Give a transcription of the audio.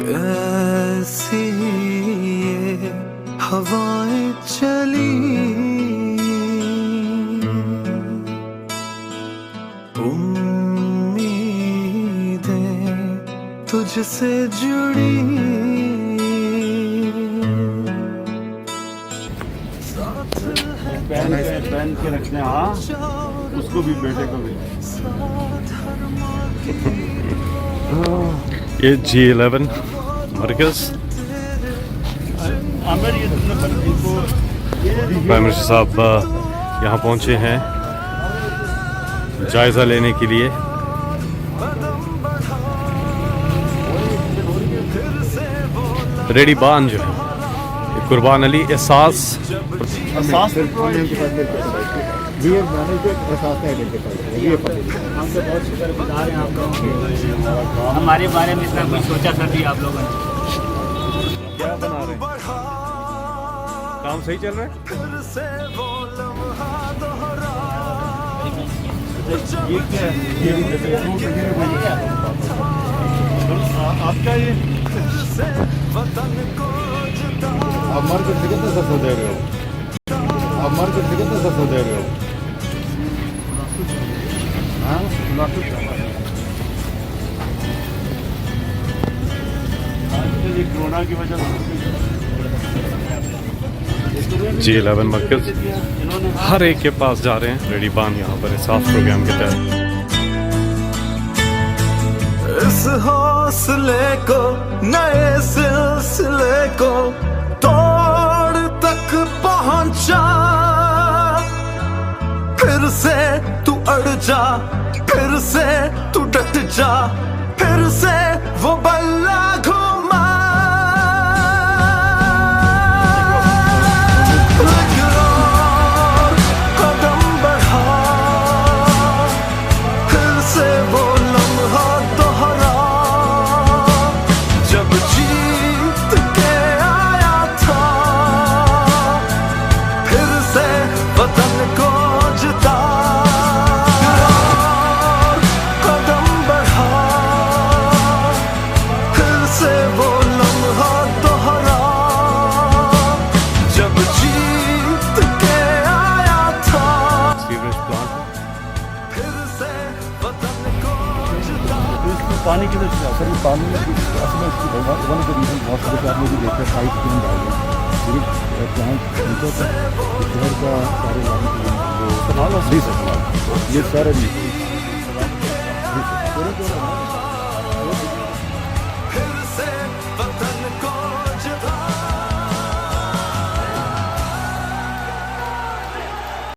कैसी ये हवाएं चली, उम्मीदें तुझसे जुड़ी। पहन के रखने, हाँ उसको भी, बेटे को भी। ये G11 मरकज प्राइम मिनिस्टर साहब यहाँ पहुँचे हैं जायज़ा लेने के लिए। रेड़ी बान जो है कुर्बान अली एहसास हमारे बारे में इतना कुछ सोचा था भी आप लोगों ने। क्या बना रहे हैं? काम सही चल रहा है? ये क्या है? आपका ये आप मार्केट से कितना सस्ता दे रहे हो? आप मार्केट से कितना सस्ता दे रहे हो? हाँ कोरोना की वजह से G11 मरकज हर एक के पास जा रहे हैं। रेड़ी बान यहाँ पर साफ प्रोग्राम के तहत इस हौसले को, नए सिलसिले को तोड़ तक पहुंचा। फिर से तू अड़ जा, फिर से तू डट जा, फिर से वो बल्ला घुमा। कदम बढ़ा, फिर से वो लम्हा दोहरा जब जीत के आया था। फिर से वतन को जिता। कदम बढ़ा, फिर से वो लम्हा दोहरा जब जीत के आया था। सीवरेज प्लांट फिर से वतन को जिता। पानी की वजह से सर, पानी में असल में इसकी वन ऑफ द रीजन बहुत सारे आपने भी देखा, पाइप क्यों डाल रहे हैं प्लांट नीचे तक शहर का सारे लाने ये सारे